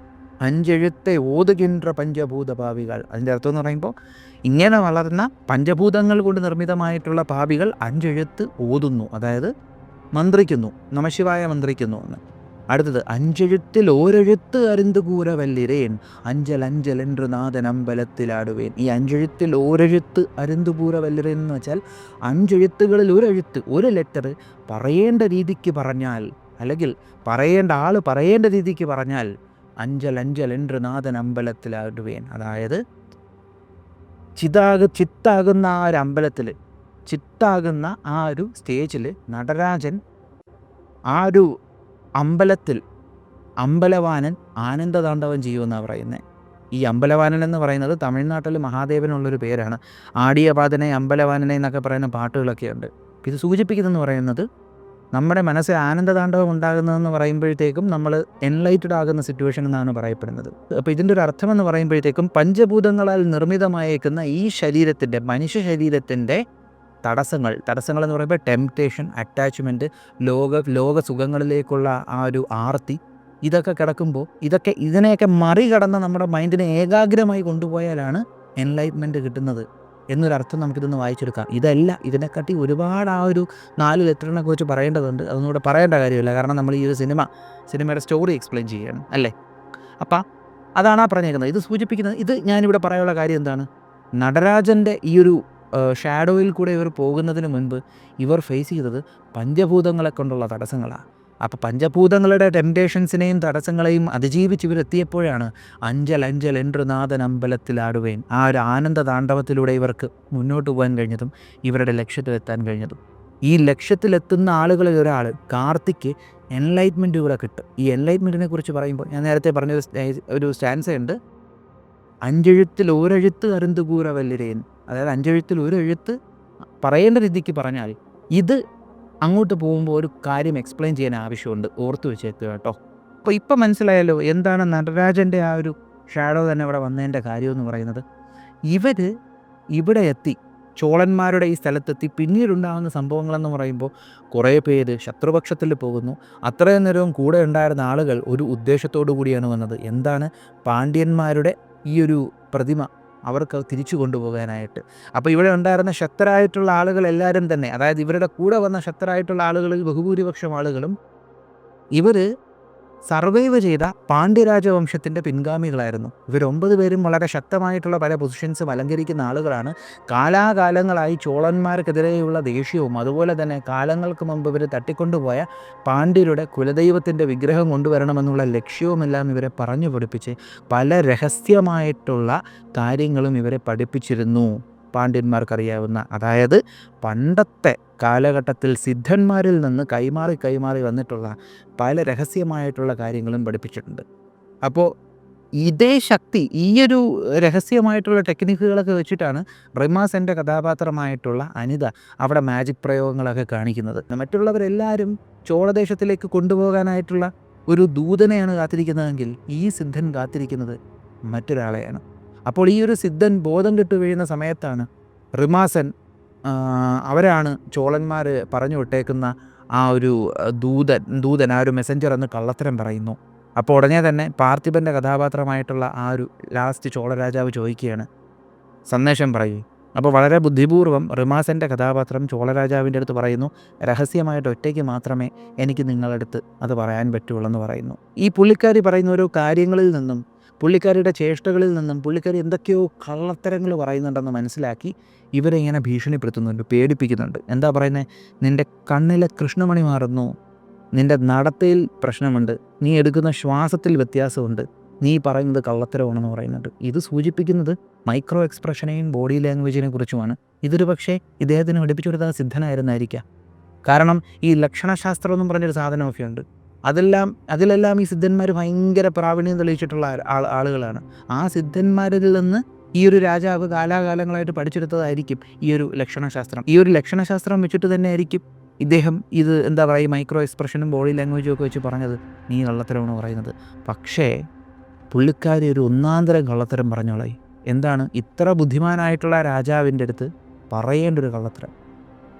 അഞ്ചെഴുത്തെ ഓതുകിன்ற പഞ്ചഭൂത പാവികൾ. അതിൻ്റെ അർത്ഥം എന്ന് പറയുമ്പോൾ ഇങ്ങനെ വളർന്ന പഞ്ചഭൂതങ്ങൾ കൊണ്ട് നിർമ്മിതമായിട്ടുള്ള പാപികൾ അഞ്ചെഴുത്ത് ഓതുന്നു, അതായത് മന്ത്രിക്കുന്നു, നമശിവായ മന്ത്രിക്കുന്നു എന്ന്. അടുത്തത് അഞ്ചെഴുത്തിൽ ഓരെഴുത്ത് അരുന്തുകൂര വല്ലിരേൻ അഞ്ചൽ അഞ്ചൽ என்று നാഥൻ അമ്പലത്തിലാടുവേൻ. ഈ അഞ്ചെഴുത്തിൽ ഓരെഴുത്ത് അരുന്തുകൂര വല്ലിരേൻ എന്ന് വെച്ചാൽ 5 എഴുത്തുകളിൽ ഒരു എഴുത്ത്, ഒരു ലെറ്റർ പറയേണ്ട രീതിക്ക് പറഞ്ഞാൽ, അല്ലെങ്കിൽ പറയേണ്ട ആൾ പറയേണ്ട രീതിക്ക് പറഞ്ഞാൽ അഞ്ചൽ അഞ്ചൽ என்று നാഥൻ അമ്പലത്തിലാടുവേൻ. അതായത് ചിത്താകുന്ന ആ ഒരു അമ്പലത്തിൽ, ചിത്താകുന്ന ആ ഒരു സ്റ്റേജിൽ നടരാജൻ ആ ഒരു അമ്പലത്തിൽ അമ്പലവാനൻ ആനന്ദതാണ്ഡവം ചെയ്യുമെന്നാണ് പറയുന്നത്. ഈ അമ്പലവാനൻ എന്ന് പറയുന്നത് തമിഴ്നാട്ടിൽ മഹാദേവനുള്ളൊരു പേരാണ്. ആടിയപാതനെ അമ്പലവാനനെ എന്നൊക്കെ പറയുന്ന പാട്ടുകളൊക്കെ ഉണ്ട്. ഇത് സൂചിപ്പിക്കുന്നതെന്ന് പറയുന്നത് നമ്മുടെ മനസ്സിൽ ആനന്ദതാണ്ഡവം ഉണ്ടാകുന്നതെന്ന് പറയുമ്പോഴത്തേക്കും നമ്മൾ എൻലൈറ്റഡ് ആകുന്ന സിറ്റുവേഷൻ എന്നാണ് പറയപ്പെടുന്നത്. അപ്പോൾ ഇതിൻ്റെ ഒരു അർത്ഥം എന്ന് പറയുമ്പോഴത്തേക്കും പഞ്ചഭൂതങ്ങളാൽ നിർമ്മിതമായേക്കുന്ന ഈ ശരീരത്തിൻ്റെ, മനുഷ്യ ശരീരത്തിൻ്റെ തടസ്സങ്ങൾ എന്ന് പറയുമ്പോൾ ടെംപ്റ്റേഷൻ, അറ്റാച്ച്മെൻറ്റ്, ലോക സുഖങ്ങളിലേക്കുള്ള ആ ഒരു ആർത്തി, ഇതൊക്കെ കിടക്കുമ്പോൾ ഇതിനെയൊക്കെ മറികടന്ന് നമ്മുടെ മൈൻഡിനെ ഏകാഗ്രമായി കൊണ്ടുപോയാലാണ് എൻലൈറ്റ്മെൻറ്റ് കിട്ടുന്നത് എന്നൊരർത്ഥം നമുക്കിതൊന്ന് വായിച്ചെടുക്കാം. ഇതല്ല, ഇതിനെക്കാട്ടി ഒരുപാട് ആ ഒരു 4 ലെറ്ററിനെ കുറിച്ച് പറയേണ്ടതുണ്ട്. അതൊന്നും ഇവിടെ പറയേണ്ട കാര്യമില്ല, കാരണം നമ്മൾ ഈ ഒരു സിനിമയുടെ സ്റ്റോറി എക്സ്പ്ലെയിൻ ചെയ്യണം അല്ലേ. അപ്പം അതാണ് ആ പറഞ്ഞേക്കുന്നത്. ഇത് സൂചിപ്പിക്കുന്നത്, ഇത് ഞാനിവിടെ പറയാനുള്ള കാര്യം എന്താണ്, നടരാജൻ്റെ ഈ ഒരു ഷാഡോയിൽ കൂടെ ഇവർ പോകുന്നതിന് മുൻപ് ഇവർ ഫേസ് ചെയ്തത് പഞ്ചഭൂതങ്ങളെ കൊണ്ടുള്ള തടസ്സങ്ങളാണ്. അപ്പോൾ പഞ്ചഭൂതങ്ങളുടെ ടെംപ്റ്റേഷൻസിനെയും തടസ്സങ്ങളെയും അതിജീവിച്ച് ഇവരെത്തിയപ്പോഴാണ് അഞ്ചൽ അഞ്ചൽ என்று നാഥൻ അമ്പലത്തിലാടുവേൻ, ആ ഒരു ആനന്ദ താണ്ഡവത്തിലൂടെ ഇവർക്ക് മുന്നോട്ട് പോകാൻ കഴിഞ്ഞതും ഇവരുടെ ലക്ഷ്യത്തിലെത്താൻ കഴിഞ്ഞതും. ഈ ലക്ഷ്യത്തിലെത്തുന്ന ആളുകളിൽ ഒരാൾ കാർത്തിക്ക് എൻലൈറ്റ്മെൻറ്റ് കൂടെ കിട്ടും. ഈ എൻലൈറ്റ്മെൻറ്റിനെ കുറിച്ച് പറയുമ്പോൾ ഞാൻ നേരത്തെ പറഞ്ഞൊരു സ്റ്റാൻസയുണ്ട്, അഞ്ചെഴുത്തിൽ ഒരെഴുത്ത് അരുന്തുകൂര വല്ലിരേൻ. അതായത് 5 എഴുത്തിൽ ഒരു എഴുത്ത് പറയേണ്ട രീതിക്ക് പറഞ്ഞാൽ, ഇത് അങ്ങോട്ട് പോകുമ്പോൾ ഒരു കാര്യം എക്സ്പ്ലെയിൻ ചെയ്യാൻ ആവശ്യമുണ്ട്, ഓർത്ത് വെച്ചേക്കുക കേട്ടോ. അപ്പോൾ ഇപ്പം മനസ്സിലായല്ലോ എന്താണ് നടരാജൻ്റെ ആ ഒരു ഷാഡോ തന്നെ ഇവിടെ വന്നതിൻ്റെ കാര്യമെന്ന് പറയുന്നത്. ഇവർ ഇവിടെ എത്തി, ചോളന്മാരുടെ ഈ സ്ഥലത്തെത്തി, പിന്നീടുണ്ടാകുന്ന സംഭവങ്ങളെന്ന് പറയുമ്പോൾ കുറേ പേര് ശത്രുപക്ഷത്തിൽ പോകുന്നു. അത്രയും നേരവും കൂടെ ഉണ്ടായിരുന്ന ആളുകൾ ഒരു ഉദ്ദേശത്തോടു കൂടിയാണ് വന്നത്. എന്താണ്? പാണ്ഡ്യന്മാരുടെ ഈ ഒരു പ്രതിമ അവർക്ക് തിരിച്ചു കൊണ്ടുപോകാനായിട്ട്. അപ്പോൾ ഇവിടെ ഉണ്ടായിരുന്ന ശക്തരായിട്ടുള്ള ആളുകൾ എല്ലാവരും തന്നെ, അതായത് ഇവരുടെ കൂടെ വന്ന ശക്തരായിട്ടുള്ള ആളുകളിൽ ബഹുഭൂരിപക്ഷം ആളുകളും ഇവർ സർവൈവ് ചെയ്ത പാണ്ഡ്യരാജവംശത്തിൻ്റെ പിൻഗാമികളായിരുന്നു. ഇവർ 9 പേരും വളരെ ശക്തമായിട്ടുള്ള പല പൊസിഷൻസും അലങ്കരിക്കുന്ന ആളുകളാണ്. കാലാകാലങ്ങളായി ചോളന്മാർക്കെതിരെയുള്ള ദേഷ്യവും അതുപോലെ തന്നെ കാലങ്ങൾക്ക് മുമ്പ് ഇവർ തട്ടിക്കൊണ്ടുപോയ പാണ്ഡ്യരുടെ കുലദൈവത്തിൻ്റെ വിഗ്രഹം കൊണ്ടുവരണമെന്നുള്ള ലക്ഷ്യവുമെല്ലാം ഇവരെ പറഞ്ഞു പഠിപ്പിച്ച് പല രഹസ്യമായിട്ടുള്ള കാര്യങ്ങളും ഇവരെ പഠിപ്പിച്ചിരുന്നു. പാണ്ഡ്യന്മാർക്കറിയാവുന്ന, അതായത് പണ്ടത്തെ കാലഘട്ടത്തിൽ സിദ്ധന്മാരിൽ നിന്ന് കൈമാറി വന്നിട്ടുള്ള പല രഹസ്യമായിട്ടുള്ള കാര്യങ്ങളും പഠിപ്പിച്ചിട്ടുണ്ട്. അപ്പോൾ ഇതേ ശക്തി, ഈയൊരു രഹസ്യമായിട്ടുള്ള ടെക്നിക്കുകളൊക്കെ വെച്ചിട്ടാണ് റിമാസെൻ്റെ കഥാപാത്രമായിട്ടുള്ള അനിത അവിടെ മാജിക് പ്രയോഗങ്ങളൊക്കെ കാണിക്കുന്നത്. മറ്റുള്ളവരെല്ലാവരും ചോളദേശത്തിലേക്ക് കൊണ്ടുപോകാനായിട്ടുള്ള ഒരു ദൂതനെയാണ് കാത്തിരിക്കുന്നതെങ്കിൽ ഈ സിദ്ധൻ കാത്തിരിക്കുന്നത് മറ്റൊരാളെയാണ്. അപ്പോൾ ഈ ഒരു സിദ്ധൻ ബോധം കെട്ട് വീഴുന്ന സമയത്താണ് റിമാസൻ, അവരാണ് ചോളന്മാർ പറഞ്ഞു വിട്ടേക്കുന്ന ആ ഒരു ദൂതൻ ആ ഒരു മെസ്സഞ്ചർ എന്ന് കള്ളത്തരം പറയുന്നു. അപ്പോൾ ഉടനെ തന്നെ പാർത്ഥിബൻ്റെ കഥാപാത്രമായിട്ടുള്ള ആ ഒരു ലാസ്റ്റ് ചോളരാജാവ് ചോദിക്കുകയാണ്, സന്ദേശം പറയൂ. അപ്പോൾ വളരെ ബുദ്ധിപൂർവ്വം റിമാസൻ്റെ കഥാപാത്രം ചോളരാജാവിൻ്റെ അടുത്ത് പറയുന്നു, രഹസ്യമായിട്ട് ഒറ്റയ്ക്ക് മാത്രമേ എനിക്ക് നിങ്ങളടുത്ത് അത് പറയാൻ പറ്റുള്ളൂ എന്ന് പറയുന്നു. ഈ പുള്ളിക്കാരി പറയുന്ന ഓരോ കാര്യങ്ങളിൽ നിന്നും, പുള്ളിക്കാരിയുടെ ചേഷ്ടകളിൽ നിന്നും പുള്ളിക്കാരി എന്തൊക്കെയോ കള്ളത്തരങ്ങൾ പറയുന്നുണ്ടെന്ന് മനസ്സിലാക്കി ഇവരെ ഇങ്ങനെ ഭീഷണിപ്പെടുത്തുന്നുണ്ട്, പേടിപ്പിക്കുന്നുണ്ട്. എന്താ പറയുന്നത്? നിൻ്റെ കണ്ണിലെ കൃഷ്ണമണി മാറുന്നു, നിൻ്റെ നടത്തയിൽ പ്രശ്നമുണ്ട്, നീ എടുക്കുന്ന ശ്വാസത്തിൽ വ്യത്യാസമുണ്ട്, നീ പറയുന്നത് കള്ളത്തരമാണെന്ന് പറയുന്നുണ്ട്. ഇത് സൂചിപ്പിക്കുന്നത് മൈക്രോ എക്സ്പ്രഷനെയും ബോഡി ലാംഗ്വേജിനെ കുറിച്ചുമാണ്. ഇതൊരു പക്ഷേ ഇദ്ദേഹത്തിന് പഠിപ്പിച്ചു കൊടുത്ത സിദ്ധനായിരുന്നായിരിക്കാം. കാരണം ഈ ലക്ഷണശാസ്ത്രം എന്നും പറഞ്ഞൊരു സാധനമൊക്കെ ഉണ്ട്. അതിലെല്ലാം ഈ സിദ്ധന്മാർ ഭയങ്കര പ്രാവീണ്യം തെളിയിച്ചിട്ടുള്ള ആളുകളാണ്. ആ സിദ്ധന്മാരിൽ നിന്ന് ഈ ഒരു രാജാവ് കാലാകാലങ്ങളായിട്ട് പഠിച്ചെടുത്തതായിരിക്കും ഈ ഒരു ലക്ഷണശാസ്ത്രം. ഈ ഒരു ലക്ഷണശാസ്ത്രം വെച്ചിട്ട് തന്നെ ആയിരിക്കും ഇദ്ദേഹം ഇത് എന്താ പറയുക, മൈക്രോ എക്സ്പ്രഷനും ബോഡി ലാംഗ്വേജും ഒക്കെ വെച്ച് പറഞ്ഞത് നീ കള്ളത്തരമാണ് പറയുന്നത്. പക്ഷേ പുള്ളിക്കാരി ഒരു ഒന്നാന്തരം കള്ളത്തരം പറഞ്ഞോളായി. എന്താണ്? ഇത്ര ബുദ്ധിമാനായിട്ടുള്ള രാജാവിൻ്റെ അടുത്ത് പറയേണ്ട ഒരു കള്ളത്തരം.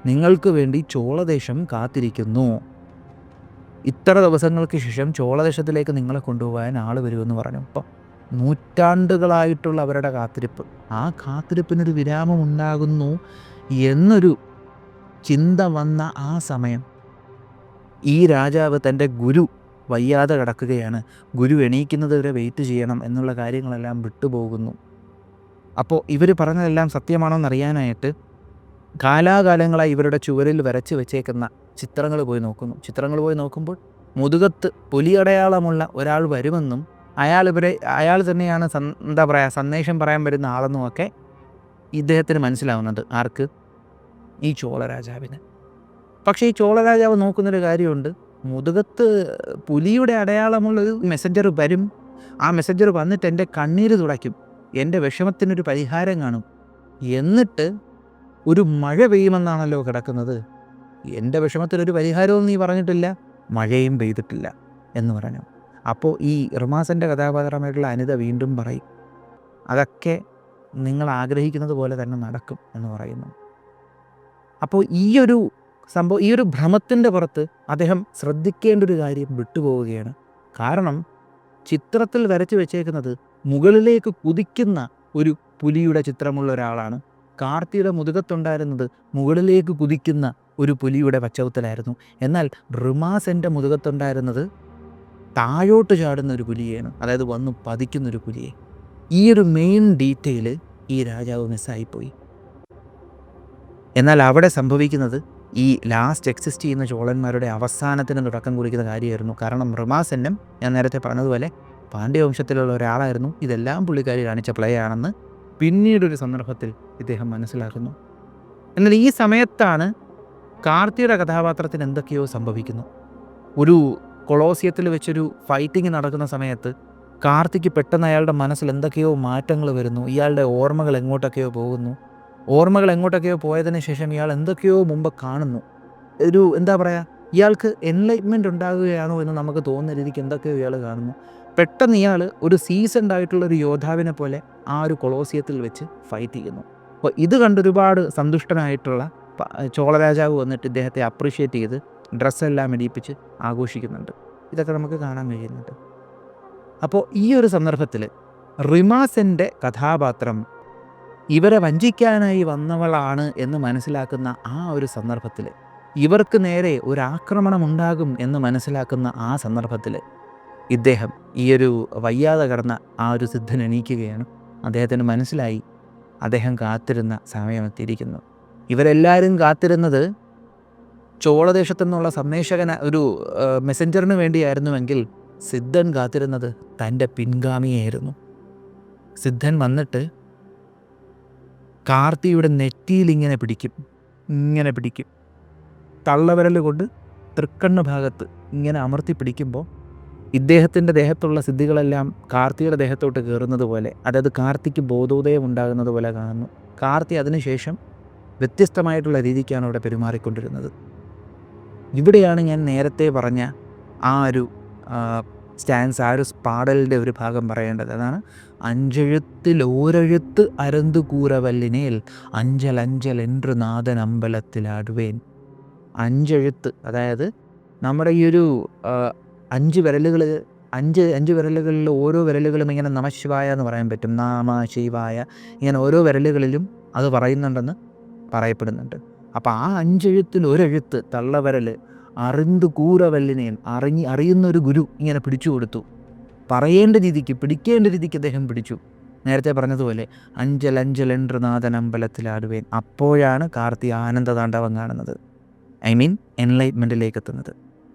നിങ്ങൾക്ക് വേണ്ടി ചോളദേശം കാത്തിരിക്കുന്നു, ഇത്ര ദിവസങ്ങൾക്ക് ശേഷം ചോളദേശത്തിലേക്ക് നിങ്ങളെ കൊണ്ടുപോകാൻ ആൾ വരുമെന്ന് പറഞ്ഞു. അപ്പം നൂറ്റാണ്ടുകളായിട്ടുള്ള അവരുടെ കാത്തിരിപ്പ്, ആ കാത്തിരിപ്പിനൊരു വിരാമം ഉണ്ടാകുന്നു എന്നൊരു ചിന്ത വന്ന ആ സമയം ഈ രാജാവ് തൻ്റെ ഗുരു വയ്യാതെ കിടക്കുകയാണ്, ഗുരു എണീക്കുന്നത് വരെ വെയിറ്റ് ചെയ്യണം എന്നുള്ള കാര്യങ്ങളെല്ലാം വിട്ടുപോകുന്നു. അപ്പോൾ ഇവർ പറഞ്ഞതെല്ലാം സത്യമാണോ എന്നറിയാനായിട്ട് കാലാകാലങ്ങളായി ഇവരുടെ ചുവരിൽ വരച്ച് വെച്ചേക്കുന്ന ചിത്രങ്ങൾ പോയി നോക്കുന്നു. ചിത്രങ്ങൾ പോയി നോക്കുമ്പോൾ മുതുകത്ത് പുലിയടയാളമുള്ള ഒരാൾ വരുമെന്നും അയാൾ തന്നെയാണ് എന്താ പറയുക, സന്ദേശം പറയാൻ വരുന്ന ആളെന്നുമൊക്കെ ഇദ്ദേഹത്തിന് മനസ്സിലാവുന്നുണ്ട്. ആർക്ക്? ഈ ചോളരാജാവിന്. പക്ഷേ ഈ ചോളരാജാവ് നോക്കുന്നൊരു കാര്യമുണ്ട്. മുതുകത്ത് പുലിയുടെ അടയാളമുള്ളൊരു മെസ്സഞ്ചർ വരും, ആ മെസ്സഞ്ചർ വന്നിട്ട് എൻ്റെ കണ്ണീര് തുടയ്ക്കും, എൻ്റെ വിഷമത്തിനൊരു പരിഹാരം കാണും, എന്നിട്ട് ഒരു മഴ പെയ്യുമെന്നാണല്ലോ കിടക്കുന്നത്, എൻ്റെ വിഷമത്തിനൊരു പരിഹാരവും നീ പറഞ്ഞിട്ടില്ല, മഴയും പെയ്തിട്ടില്ല എന്ന് പറഞ്ഞു. അപ്പോൾ ഈ റിമാസൻ്റെ കഥാപാത്രമായിട്ടുള്ള അനിത വീണ്ടും പറയും, അതൊക്കെ നിങ്ങൾ ആഗ്രഹിക്കുന്നത് പോലെ തന്നെ നടക്കും എന്ന് പറയുന്നു. അപ്പോൾ ഈ ഒരു ഭ്രമത്തിൻ്റെ പുറത്ത് അദ്ദേഹം ശ്രദ്ധിക്കേണ്ട ഒരു കാര്യം വിട്ടുപോവുകയാണ്. കാരണം ചിത്രത്തിൽ വരച്ചു വെച്ചേക്കുന്നത് മുകളിലേക്ക് കുതിക്കുന്ന ഒരു പുലിയുടെ ചിത്രമുള്ള ഒരാളാണ്. കാർത്തിയുടെ മുതുകത്തുണ്ടായിരുന്നത് മുകളിലേക്ക് കുതിക്കുന്ന ഒരു പുലിയുടെ പശ്ചാത്തലമായിരുന്നു. എന്നാൽ റിമാസൻ്റെ മുതുകത്തുണ്ടായിരുന്നത് താഴോട്ട് ചാടുന്ന ഒരു പുലിയാണ്, അതായത് വന്ന് പതിക്കുന്നൊരു പുലിയെ. ഈ ഒരു മെയിൻ ഡീറ്റെയിൽ ഈ രാജാവ് മിസ്സായിപ്പോയി. എന്നാൽ അവിടെ സംഭവിക്കുന്നത് ഈ ലാസ്റ്റ് എക്സിസ്റ്റ് ചെയ്യുന്ന ചോളന്മാരുടെ അവസാനത്തിന് തുടക്കം കുറിക്കുന്ന കാര്യമായിരുന്നു. കാരണം റിമാസെന്നും ഞാൻ നേരത്തെ പറഞ്ഞതുപോലെ പാണ്ഡ്യവംശത്തിലുള്ള ഒരാളായിരുന്നു. ഇതെല്ലാം പുള്ളിക്കാരി കാണിച്ച പ്ലേ ആണെന്ന് പിന്നീടൊരു സന്ദർഭത്തിൽ ഇദ്ദേഹം മനസ്സിലാക്കുന്നു. എന്നാൽ ഈ സമയത്താണ് കാർത്തിയുടെ കഥാപാത്രത്തിന് എന്തൊക്കെയോ സംഭവിക്കുന്നു. ഒരു കൊളോസിയത്തിൽ വെച്ചൊരു ഫൈറ്റിംഗ് നടക്കുന്ന സമയത്ത് കാർത്തിക്ക് പെട്ടെന്ന് അയാളുടെ മനസ്സിൽ എന്തൊക്കെയോ മാറ്റങ്ങൾ വരുന്നു. ഇയാളുടെ ഓർമ്മകൾ എങ്ങോട്ടൊക്കെയോ പോകുന്നു. ഓർമ്മകൾ എങ്ങോട്ടൊക്കെയോ പോയതിന് ശേഷം ഇയാൾ എന്തൊക്കെയോ മുമ്പ് കാണുന്നു. ഒരു എന്താ പറയുക, ഇയാൾക്ക് എൻലൈറ്റ്മെൻറ്റ് ഉണ്ടാകുകയാണോ എന്ന് നമുക്ക് തോന്നുന്ന രീതിക്ക് എന്തൊക്കെയോ ഇയാൾ കാണുന്നു. പെട്ടെന്ന് ഇയാൾ ഒരു സീസൺഡ് ആയിട്ടുള്ളൊരു യോദ്ധാവിനെ പോലെ ആ ഒരു കൊളോസിയത്തിൽ വെച്ച് ഫൈറ്റ് ചെയ്യുന്നു. അപ്പോൾ ഇത് കണ്ടൊരുപാട് സന്തുഷ്ടനായിട്ടുള്ള ചോളരാജാവ് വന്നിട്ട് ഇദ്ദേഹത്തെ അപ്രീഷിയേറ്റ് ചെയ്ത് ഡ്രസ്സെല്ലാം ഇടിയിപ്പിച്ച് ആഘോഷിക്കുന്നുണ്ട്. ഇതൊക്കെ നമുക്ക് കാണാൻ കഴിയുന്നുണ്ട്. അപ്പോൾ ഈ ഒരു സന്ദർഭത്തിൽ റിമാസൻ്റെ കഥാപാത്രം ഇവരെ വഞ്ചിക്കാനായി വന്നവളാണ് എന്ന് മനസ്സിലാക്കുന്ന ആ ഒരു സന്ദർഭത്തിൽ, ഇവർക്ക് നേരെ ഒരു ആക്രമണം ഉണ്ടാകും എന്ന് മനസ്സിലാക്കുന്ന ആ സന്ദർഭത്തിൽ ഇദ്ദേഹം ഈ ഒരു വയ്യാതെ കിടന്ന ആ ഒരു സിദ്ധൻ എണീക്കുകയാണ്. അദ്ദേഹത്തിന് മനസ്സിലായി അദ്ദേഹം കാത്തിരുന്ന സമയമെത്തിയിരിക്കുന്നു. ഇവരെല്ലാവരും കാത്തിരുന്നത് ചോളദേശത്തു നിന്നുള്ള ഒരു മെസ്സഞ്ചറിന് വേണ്ടിയായിരുന്നുവെങ്കിൽ സിദ്ധൻ കാത്തിരുന്നത് തൻ്റെ പിൻഗാമിയായിരുന്നു. സിദ്ധൻ വന്നിട്ട് കാർത്തിയുടെ നെറ്റിയിൽ ഇങ്ങനെ പിടിക്കും, തള്ളവിരൽ കൊണ്ട് തൃക്കണ്ണ് ഭാഗത്ത് ഇങ്ങനെ അമർത്തി പിടിക്കുമ്പോൾ ഇദ്ദേഹത്തിൻ്റെ ദേഹത്തുള്ള സിദ്ധികളെല്ലാം കാർത്തിയുടെ ദേഹത്തോട്ട് കയറുന്നത് പോലെ, അതായത് കാർത്തിക്ക് ബോധോദയം ഉണ്ടാകുന്നത് പോലെ കാണുന്നു. കാർത്തി അതിനുശേഷം വ്യത്യസ്തമായിട്ടുള്ള രീതിക്കാണ് അവിടെ പെരുമാറിക്കൊണ്ടിരുന്നത്. ഇവിടെയാണ് ഞാൻ നേരത്തെ പറഞ്ഞ ആ ഒരു സ്റ്റാൻസ്, ആ ഒരു പാടലിൻ്റെ ഒരു ഭാഗം പറയേണ്ടത്. അതാണ് അഞ്ചെഴുത്തിൽ ഓരെഴുത്ത് അരന്തു കൂറവല്ലിനേൽ അഞ്ചൽ என்று നാഥൻ അമ്പലത്തിലാടുവേൻ. അഞ്ചെഴുത്ത്, അതായത് നമ്മുടെ ഈ ഒരു അഞ്ച് വിരലുകളിൽ ഓരോ വിരലുകളും ഇങ്ങനെ നമശിവായ എന്ന് പറയാൻ പറ്റും. നാമ ശിവായ, ഇങ്ങനെ ഓരോ വിരലുകളിലും അത് പറയുന്നുണ്ടെന്ന് പറയപ്പെടുന്നുണ്ട്. അപ്പോൾ ആ അഞ്ചെഴുത്തിൽ ഒരെഴുത്ത് തള്ളവിരൽ അറിന്തു കൂറവല്ലിനെയും അറിയുന്നൊരു ഗുരു ഇങ്ങനെ പിടിച്ചു കൊടുത്തു. പറയേണ്ട രീതിക്ക്, പിടിക്കേണ്ട രീതിക്ക് അദ്ദേഹം പിടിച്ചു. നേരത്തെ പറഞ്ഞതുപോലെ അഞ്ചൽ என்று നാഥൻ അമ്പലത്തിലാടുവേൻ. അപ്പോഴാണ് കാർത്തി ആനന്ദതാണ്ഡവം കാണുന്നത്, എൻലൈറ്റ്മെൻറ്റിലേക്ക് എത്തുന്നത്.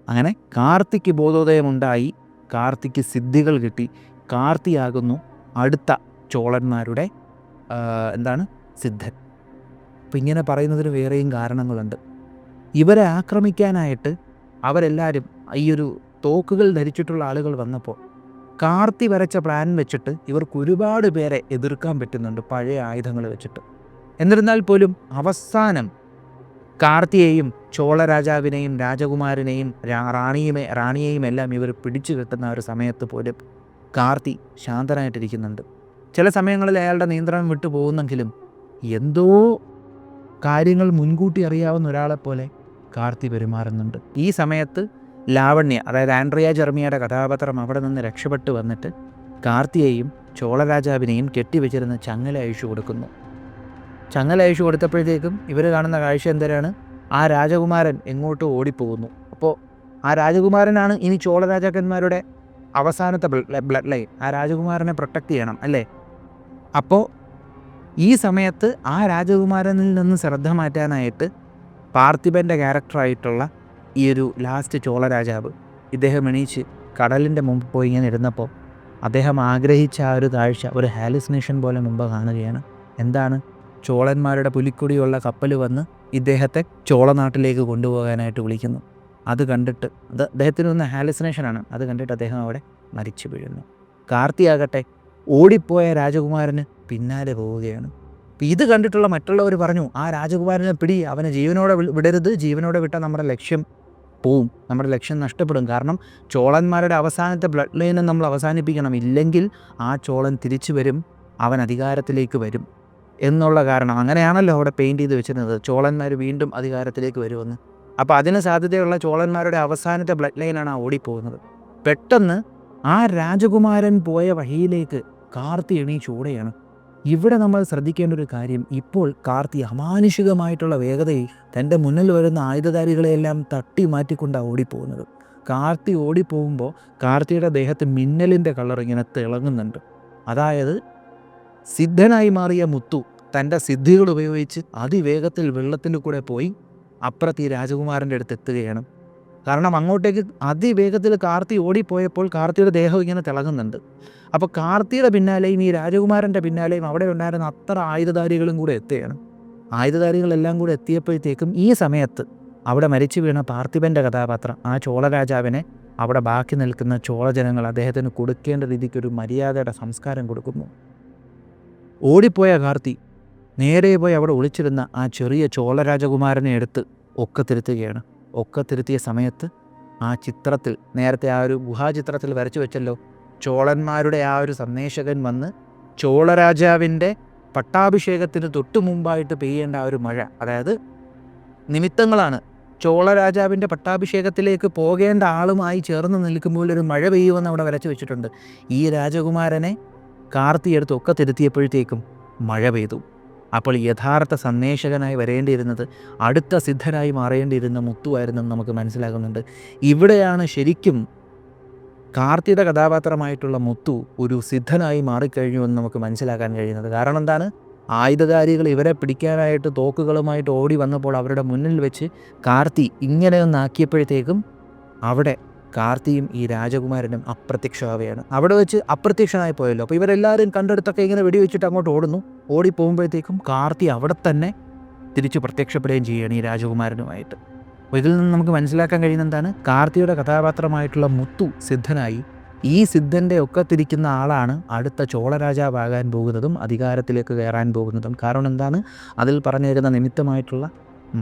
അങ്ങനെ കാർത്തിക്ക് ബോധോദയമുണ്ടായി, കാർത്തിക്ക് സിദ്ധികൾ കിട്ടി. കാർത്തിയാകുന്നു അടുത്ത ചോളന്മാരുടെ സിദ്ധൻ. അപ്പോൾ ഇങ്ങനെ പറയുന്നതിന് വേറെയും കാരണങ്ങളുണ്ട്. ഇവരെ ആക്രമിക്കാനായിട്ട് അവരെല്ലാവരും ഈ ഒരു തോക്കുകൾ ധരിച്ചിട്ടുള്ള ആളുകൾ വന്നപ്പോൾ കാർത്തി വരച്ച പ്ലാൻ വെച്ചിട്ട് ഇവർക്ക് ഒരുപാട് പേരെ എതിർക്കാൻ പറ്റുന്നുണ്ട് പഴയ ആയുധങ്ങൾ വെച്ചിട്ട്. എന്നിരുന്നാൽ പോലും അവസാനം കാർത്തിയെയും ചോള രാജാവിനെയും രാജകുമാരനെയും റാണിയെയും എല്ലാം ഇവർ പിടിച്ചു കെട്ടുന്ന ഒരു സമയത്ത് പോലും കാർത്തി ശാന്തനായിട്ടിരിക്കുന്നുണ്ട്. ചില സമയങ്ങളിൽ അയാളുടെ നിയന്ത്രണം വിട്ടു പോകുന്നെങ്കിലും എന്തോ കാര്യങ്ങൾ മുൻകൂട്ടി അറിയാവുന്ന ഒരാളെപ്പോലെ കാർത്തി പെരുമാറുന്നുണ്ട്. ഈ സമയത്ത് ലാവണ്യ, അതായത് ആൻഡ്രിയ ജെർമിയയുടെ കഥാപാത്രം അവിടെ നിന്ന് രക്ഷപ്പെട്ടു വന്നിട്ട് കാർത്തിയെയും ചോള രാജാവിനെയും കെട്ടിവെച്ചിരുന്ന ചങ്ങല അഴിച്ചു കൊടുക്കുന്നു. ചങ്ങല അഴിച്ചു കൊടുത്തപ്പോഴത്തേക്കും ഇവർ കാണുന്ന കാഴ്ച എന്തരാണ്? ആ രാജകുമാരൻ എങ്ങോട്ടോ ഓടിപ്പോകുന്നു. അപ്പോൾ ആ രാജകുമാരനാണ് ഇനി ചോള രാജാക്കന്മാരുടെ അവസാനത്തെ ബ്ലഡ് ലൈൻ. ആ രാജകുമാരനെ പ്രൊട്ടക്റ്റ് ചെയ്യണം അല്ലേ? അപ്പോൾ ഈ സമയത്ത് ആ രാജകുമാരനിൽ നിന്ന് ശ്രദ്ധ മാറ്റാനായിട്ട് പാർത്ഥിബൻ്റെ ക്യാരക്ടറായിട്ടുള്ള ഈ ഒരു ലാസ്റ്റ് ചോള രാജാവ് ഇദ്ദേഹം എണീച്ച് കടലിൻ്റെ മുമ്പ് പോയി ഇങ്ങനെ ഇരുന്നപ്പോൾ അദ്ദേഹം ആഗ്രഹിച്ച ആ ഒരു കാഴ്ച ഒരു ഹാലുസിനേഷൻ പോലെ മുമ്പ് കാണുകയാണ്. എന്താണ്? ചോളന്മാരുടെ പുലിക്കൊടിയുള്ള കപ്പൽ വന്ന് ഇദ്ദേഹത്തെ ചോളനാട്ടിലേക്ക് കൊണ്ടുപോകാനായിട്ട് വിളിക്കുന്നു. അത് കണ്ടിട്ട് അദ്ദേഹത്തിന് ഒന്ന് ഹാലുസിനേഷനാണ്. അത് കണ്ടിട്ട് അദ്ദേഹം അവിടെ മരിച്ചു വീഴുന്നു. കാർത്തിയാകട്ടെ ഓടിപ്പോയ രാജകുമാരന് പിന്നാലെ പോവുകയാണ്. ഇത് കണ്ടിട്ടുള്ള മറ്റുള്ളവർ പറഞ്ഞു, ആ രാജകുമാരനെ പിടി, അവനെ ജീവനോടെ വിടരുത്, ജീവനോടെ വിട്ടാൽ നമ്മുടെ ലക്ഷ്യം പോവും, നമ്മുടെ ലക്ഷ്യം നഷ്ടപ്പെടും. കാരണം ചോളന്മാരുടെ അവസാനത്തെ ബ്ലഡ് ലൈനെ നമ്മൾ അവസാനിപ്പിക്കണം, ഇല്ലെങ്കിൽ ആ ചോളൻ തിരിച്ചു വരും, അവൻ അധികാരത്തിലേക്ക് വരും എന്നുള്ള കാരണം. അങ്ങനെയാണല്ലോ അവിടെ പെയിൻറ്റ് ചെയ്ത് വെച്ചിരുന്നത്, ചോളന്മാർ വീണ്ടും അധികാരത്തിലേക്ക് വരുമെന്ന്. അപ്പോൾ അതിന് സാധ്യതയുള്ള ചോളന്മാരുടെ അവസാനത്തെ ബ്ലഡ് ലൈനാണ് ആ ഓടിപ്പോകുന്നത്. പെട്ടെന്ന് ആ രാജകുമാരൻ പോയ വഴിയിലേക്ക് കാർത്തി എണീച്ചോടെയാണ്. ഇവിടെ നമ്മൾ ശ്രദ്ധിക്കേണ്ട ഒരു കാര്യം, ഇപ്പോൾ കാർത്തി അമാനുഷികമായിട്ടുള്ള വേഗതയിൽ തൻ്റെ മുന്നിൽ വരുന്ന ആയുധധാരികളെയെല്ലാം തട്ടി മാറ്റിക്കൊണ്ടാണ് ഓടിപ്പോകുന്നത്. കാർത്തി ഓടിപ്പോകുമ്പോൾ കാർത്തിയുടെ ദേഹത്ത് മിന്നലിൻ്റെ കളർ ഇങ്ങനെ തിളങ്ങുന്നുണ്ട്. അതായത് സിദ്ധനായി മാറിയ മുത്തു തൻ്റെ സിദ്ധികൾ ഉപയോഗിച്ച് അതിവേഗത്തിൽ വെള്ളത്തിൻ്റെ കൂടെ പോയി അപ്പുറത്ത് ഈ രാജകുമാരൻ്റെ അടുത്ത് എത്തുകയാണ്. കാരണം അങ്ങോട്ടേക്ക് അതിവേഗത്തിൽ കാർത്തി ഓടിപ്പോയപ്പോൾ കാർത്തിയുടെ ദേഹം ഇങ്ങനെ തിളങ്ങുന്നുണ്ട്. അപ്പോൾ കാർത്തിയുടെ പിന്നാലെയും ഈ രാജകുമാരൻ്റെ പിന്നാലെയും അവിടെ ഉണ്ടായിരുന്ന അത്ര ആയുധധാരികളും കൂടെ എത്തുകയാണ്. ആയുധധാരികളെല്ലാം കൂടെ എത്തിയപ്പോഴത്തേക്കും ഈ സമയത്ത് അവിടെ മരിച്ചു വീണ പാർത്ഥിബൻ്റെ കഥാപാത്രം ആ ചോള രാജാവിനെ അവിടെ ബാക്കി നിൽക്കുന്ന ചോളജനങ്ങൾ അദ്ദേഹത്തിന് കൊടുക്കേണ്ട രീതിക്കൊരു മര്യാദയുടെ സംസ്കാരം കൊടുക്കുന്നു. ഓടിപ്പോയ കാർത്തി നേരെ പോയി അവിടെ ഒളിച്ചിരുന്ന ആ ചെറിയ ചോള രാജകുമാരനെ എടുത്ത് ഒക്കത്തിരുത്തുകയാണ്. ഒക്കത്തിരുത്തിയ സമയത്ത് ആ ചിത്രത്തിൽ, നേരത്തെ ആ ഒരു ഗുഹാചിത്രത്തിൽ വരച്ചു വെച്ചല്ലോ, ചോളന്മാരുടെ ആ ഒരു സന്ദേശകൻ വന്ന് ചോളരാജാവിൻ്റെ പട്ടാഭിഷേകത്തിന് തൊട്ടു മുമ്പായിട്ട് പെയ്യേണ്ട ആ ഒരു മഴ, അതായത് നിമിത്തങ്ങളാണ്. ചോളരാജാവിൻ്റെ പട്ടാഭിഷേകത്തിലേക്ക് പോകേണ്ട ആളുമായി ചേർന്ന് നിൽക്കുമ്പോൾ ഒരു മഴ പെയ്യുമെന്ന് അവിടെ വരച്ചു വെച്ചിട്ടുണ്ട്. ഈ രാജകുമാരനെ കാർത്തിയെടുത്ത് ഒക്കത്തിരുത്തിയപ്പോഴത്തേക്കും മഴ പെയ്തു. അപ്പോൾ യഥാർത്ഥ സന്ദേശകനായി വരേണ്ടിയിരുന്നത്, അടുത്ത സിദ്ധനായി മാറേണ്ടിയിരുന്ന മുത്തുവായിരുന്നെന്ന് നമുക്ക് മനസ്സിലാകുന്നുണ്ട്. ഇവിടെയാണ് ശരിക്കും കാർത്തിയുടെ കഥാപാത്രമായിട്ടുള്ള മുത്തു ഒരു സിദ്ധനായി മാറിക്കഴിഞ്ഞുവെന്ന് നമുക്ക് മനസ്സിലാക്കാൻ കഴിയുന്നത്. കാരണം എന്താണ്? ആയുധധാരികൾ ഇവരെ പിടിക്കാനായിട്ട് തോക്കുകളുമായിട്ട് ഓടി വന്നപ്പോൾ അവരുടെ മുന്നിൽ വെച്ച് കാർത്തി ഇങ്ങനെ ഒന്നാക്കിയപ്പോഴത്തേക്കും അവിടെ കാർത്തിയും ഈ രാജകുമാരനും അപ്രത്യക്ഷമാവുകയാണ്. അവിടെ വെച്ച് അപ്രത്യക്ഷനായി പോയല്ലോ. അപ്പോൾ ഇവരെല്ലാവരും കണ്ടെടുത്തൊക്കെ ഇങ്ങനെ വെടിവെച്ചിട്ട് അങ്ങോട്ട് ഓടുന്നു. ഓടിപ്പോകുമ്പോഴത്തേക്കും കാർത്തി അവിടെ തന്നെ തിരിച്ച് പ്രത്യക്ഷപ്പെടുകയും ചെയ്യുകയാണ് ഈ രാജകുമാരനുമായിട്ട്. അപ്പോൾ ഇതിൽ നിന്ന് നമുക്ക് മനസ്സിലാക്കാൻ കഴിയുന്ന എന്താണ്? കാർത്തിയുടെ കഥാപാത്രമായിട്ടുള്ള മുത്തു സിദ്ധനായി. ഈ സിദ്ധൻ്റെ ഒക്കത്തിരിക്കുന്ന ആളാണ് അടുത്ത ചോളരാജാവാകാൻ പോകുന്നതും അധികാരത്തിലേക്ക് കയറാൻ പോകുന്നതും. കാരണം എന്താണ്? അതിൽ പറഞ്ഞു തരുന്ന നിമിത്തമായിട്ടുള്ള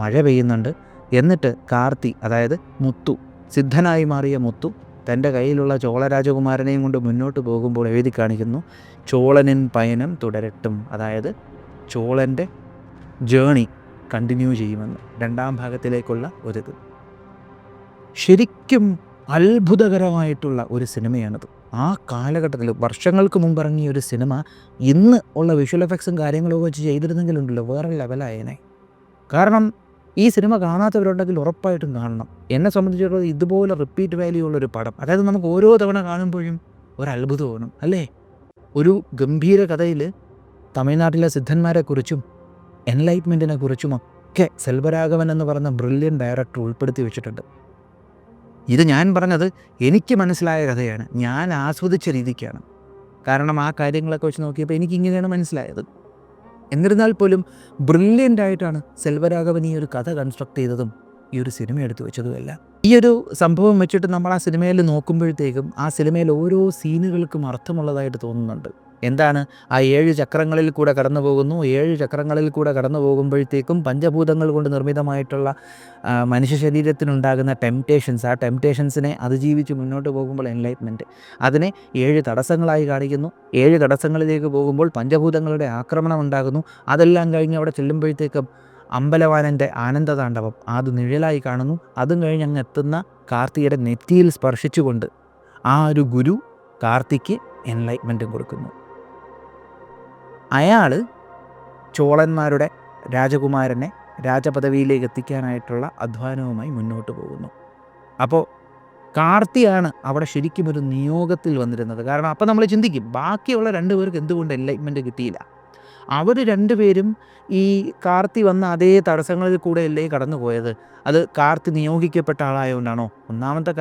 മഴ പെയ്യുന്നുണ്ട്. എന്നിട്ട് കാർത്തി, അതായത് മുത്തു, സിദ്ധനായി മാറിയ മുത്തു തൻ്റെ കയ്യിലുള്ള ചോളരാജകുമാരനെയും കൊണ്ട് മുന്നോട്ട് പോകുമ്പോൾ എഴുതി കാണിക്കുന്നു, ചോളനിൻ പയനം തുടരട്ടും. അതായത് ചോളൻ്റെ ജേണി കണ്ടിന്യൂ ചെയ്യുമെന്ന്, രണ്ടാം ഭാഗത്തിലേക്കുള്ള ഒരിത്. ശരിക്കും അത്ഭുതകരമായിട്ടുള്ള ഒരു സിനിമയാണിത്. ആ കാലഘട്ടത്തിൽ വർഷങ്ങൾക്ക് മുമ്പ് ഇറങ്ങിയ ഒരു സിനിമ ഇന്ന് ഉള്ള വിഷ്വൽ എഫക്ട്സും കാര്യങ്ങളൊക്കെ വെച്ച് ചെയ്തിരുന്നെങ്കിലുണ്ടല്ലോ വേറെ ലെവലായേനെ. കാരണം ഈ സിനിമ കാണാത്തവരുണ്ടെങ്കിൽ ഉറപ്പായിട്ടും കാണണം. എന്നെ സംബന്ധിച്ചിടത്തോളം ഇതുപോലെ റിപ്പീറ്റ് വാല്യൂ ഉള്ളൊരു പടം, അതായത് നമുക്ക് ഓരോ തവണ കാണുമ്പോഴും ഒരു അത്ഭുതമാണ് അല്ലേ? ഒരു ഗംഭീര കഥയിൽ തമിഴ്നാട്ടിലെ സിദ്ധന്മാരെക്കുറിച്ചും എൻലൈറ്റ്മെൻറ്റിനെ കുറിച്ചുമൊക്കെ സെൽവരാഘവൻ എന്ന് പറഞ്ഞ ബ്രില്യൻ ഡയറക്ടർ ഉൾപ്പെടുത്തി വെച്ചിട്ടുണ്ട്. ഇത് ഞാൻ പറഞ്ഞത് എനിക്ക് മനസ്സിലായ കഥയാണ്, ഞാൻ ആസ്വദിച്ച രീതിക്കാണ്. കാരണം ആ കാര്യങ്ങളൊക്കെ വെച്ച് നോക്കിയപ്പോൾ എനിക്കിങ്ങനെയാണ് മനസ്സിലായത്. എന്നിരുന്നാൽ പോലും ബ്രില്യൻ്റ് ആയിട്ടാണ് സെൽവരാഘവൻ ഈ ഒരു കഥ കൺസ്ട്രക്ട് ചെയ്തതും ഈ ഒരു സിനിമ എടുത്തു വെച്ചതുമല്ല. ഈ ഒരു സംഭവം വെച്ചിട്ട് നമ്മൾ ആ സിനിമയിൽ നോക്കുമ്പോഴത്തേക്കും ആ സിനിമയിൽ ഓരോ സീനുകൾക്കും അർത്ഥമുള്ളതായിട്ട് തോന്നുന്നുണ്ട്. എന്താണ് ആ 7 ചക്രങ്ങളിൽ കൂടെ കടന്നു പോകുന്നു. 7 ചക്രങ്ങളിൽ കൂടെ കടന്നു പോകുമ്പോഴത്തേക്കും പഞ്ചഭൂതങ്ങൾ കൊണ്ട് നിർമ്മിതമായിട്ടുള്ള മനുഷ്യ ശരീരത്തിനുണ്ടാകുന്ന ടെംപ്റ്റേഷൻസ്, ആ ടെംപ്റ്റേഷൻസിനെ അതിജീവിച്ച് മുന്നോട്ട് പോകുമ്പോൾ എൻലൈറ്റ്മെൻറ്റ്, അതിനെ 7 തടസ്സങ്ങളായി കാണിക്കുന്നു. 7 തടസ്സങ്ങളിലേക്ക് പോകുമ്പോൾ പഞ്ചഭൂതങ്ങളുടെ ആക്രമണം ഉണ്ടാകുന്നു. അതെല്ലാം കഴിഞ്ഞ് അവിടെ ചെല്ലുമ്പോഴത്തേക്കും അമ്പലവാനൻ്റെ ആനന്ദതാണ്ഡവം അത് നിഴലായി കാണുന്നു. അതും കഴിഞ്ഞ് അങ്ങ് എത്തുന്ന കാർത്തിയുടെ നെറ്റിയിൽ സ്പർശിച്ചുകൊണ്ട് ആ ഒരു ഗുരു കാർത്തിക്ക് എൻലൈറ്റ്മെൻറ്റും കൊടുക്കുന്നു. അയാൾ ചോളന്മാരുടെ രാജകുമാരനെ രാജപദവിയിലേക്ക് എത്തിക്കാനായിട്ടുള്ള അധ്വാനവുമായി മുന്നോട്ട് പോകുന്നു. അപ്പോൾ കാർത്തിയാണ് അവിടെ ശരിക്കും ഒരു നിയോഗത്തിൽ വന്നിരുന്നത്. കാരണം അപ്പോൾ നമ്മൾ ചിന്തിക്കും, ബാക്കിയുള്ള 2 പേർക്ക് എന്തുകൊണ്ട് എൻലൈറ്റ്മെൻറ്റ് കിട്ടിയില്ല? അവർ 2 പേരും ഈ കാർത്തി വന്ന അതേ തടസ്സങ്ങളിൽ കൂടെയല്ലേ കടന്നു പോയത്? അത് കാർത്തി നിയോഗിക്കപ്പെട്ട ആളായതുകൊണ്ടാണോ? ഒന്നാമത്തെ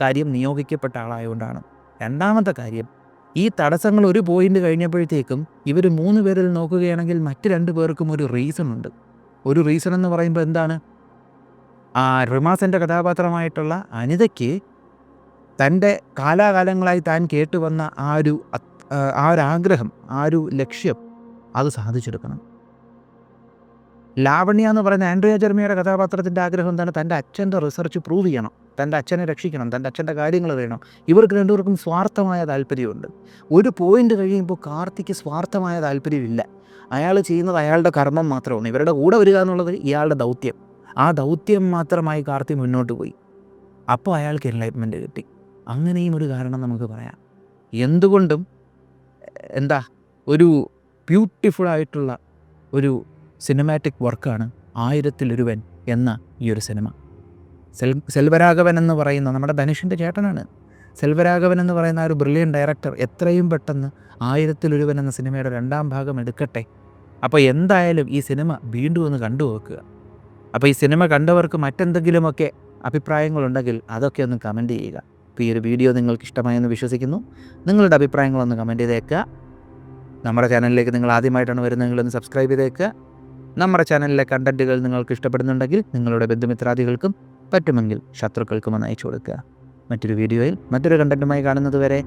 കാര്യം നിയോഗിക്കപ്പെട്ട ആളായതുകൊണ്ടാണ്. രണ്ടാമത്തെ കാര്യം, ഈ തടസ്സങ്ങൾ ഒരു പോയിന്റ് കഴിഞ്ഞപ്പോഴത്തേക്കും ഇവർ 3 പേരിൽ നോക്കുകയാണെങ്കിൽ മറ്റ് 2 പേർക്കും ഒരു റീസൺ ഉണ്ട്. ഒരു റീസൺ എന്ന് പറയുമ്പോൾ എന്താണ്? റിമാസൻ്റെ കഥാപാത്രമായിട്ടുള്ള അനിതയ്ക്ക് തൻ്റെ കാലാകാലങ്ങളായി താൻ കേട്ടുവന്ന ആ ഒരു ആഗ്രഹം, ആ ഒരു ലക്ഷ്യം അത് സാധിച്ചെടുക്കണം. ലാവണ്യ എന്ന് പറയുന്ന ആൻഡ്രിയ ജെർമിയുടെ കഥാപാത്രത്തിൻ്റെ ആഗ്രഹം എന്താണ്? തൻ്റെ അച്ഛൻ്റെ റിസർച്ച് പ്രൂവ് ചെയ്യണം, തൻ്റെ അച്ഛനെ രക്ഷിക്കണം, തൻ്റെ അച്ഛൻ്റെ കാര്യങ്ങൾ അറിയണം. ഇവർക്ക് 2 പേർക്കും സ്വാർത്ഥമായ താല്പര്യമുണ്ട്. ഒരു പോയിന്റ് കഴിയുമ്പോൾ കാർത്തിക്ക് സ്വാർത്ഥമായ താല്പര്യമില്ല. അയാൾ ചെയ്യുന്നത് അയാളുടെ കർമ്മം മാത്രമാണ്. ഇവരുടെ കൂടെ വരിക എന്നുള്ളത് ഇയാളുടെ ദൗത്യം. ആ ദൗത്യം മാത്രമായി കാർത്തി മുന്നോട്ട് പോയി. അപ്പോൾ അയാൾക്ക് എൻലൈറ്റ്മെൻറ്റ് കിട്ടി. അങ്ങനെയും ഒരു കാരണം നമുക്ക് പറയാം. എന്തുകൊണ്ടും ഒരു ബ്യൂട്ടിഫുള്ളായിട്ടുള്ള ഒരു സിനിമാറ്റിക് വർക്കാണ് 1000-ലൊരുവൻ എന്ന ഈ ഒരു സിനിമ. സെൽവരാഘവൻ എന്ന് പറയുന്ന നമ്മുടെ ധനുഷിൻ്റെ ചേട്ടനാണ്. സെൽവരാഘവൻ എന്ന് പറയുന്ന ആ ഒരു ബ്രില്യൻ ഡയറക്ടർ എത്രയും പെട്ടെന്ന് 1000-ലൊരുവൻ എന്ന സിനിമയുടെ 2ാം ഭാഗം എടുക്കട്ടെ. അപ്പോൾ എന്തായാലും ഈ സിനിമ വീണ്ടും ഒന്ന് കണ്ടു നോക്കുക. അപ്പോൾ ഈ സിനിമ കണ്ടവർക്ക് മറ്റെന്തെങ്കിലുമൊക്കെ അഭിപ്രായങ്ങളുണ്ടെങ്കിൽ അതൊക്കെ ഒന്ന് കമൻറ്റ് ചെയ്യുക. അപ്പോൾ ഈ ഒരു വീഡിയോ നിങ്ങൾക്ക് ഇഷ്ടമായെന്ന് വിശ്വസിക്കുന്നു. നിങ്ങളുടെ അഭിപ്രായങ്ങളൊന്ന് കമൻറ്റ് ചെയ്തേക്കുക. നമ്മുടെ ചാനലിലേക്ക് നിങ്ങൾ ആദ്യമായിട്ടാണ് വരുന്നതെങ്കിൽ ഒന്ന് സബ്സ്ക്രൈബ് ചെയ്തേക്കുക. നമ്മുടെ ചാനലിലെ കണ്ടൻറ്റുകൾ നിങ്ങൾക്ക് ഇഷ്ടപ്പെടുന്നുണ്ടെങ്കിൽ നിങ്ങളുടെ ബന്ധുമിത്രാദികൾക്കും പറ്റുമെങ്കിൽ ശത്രുക്കൾക്കും ഒന്ന് അയച്ചു കൊടുക്കുക. മറ്റൊരു വീഡിയോയിൽ മറ്റൊരു കണ്ടൻറ്റുമായി കാണുന്നത് വരെ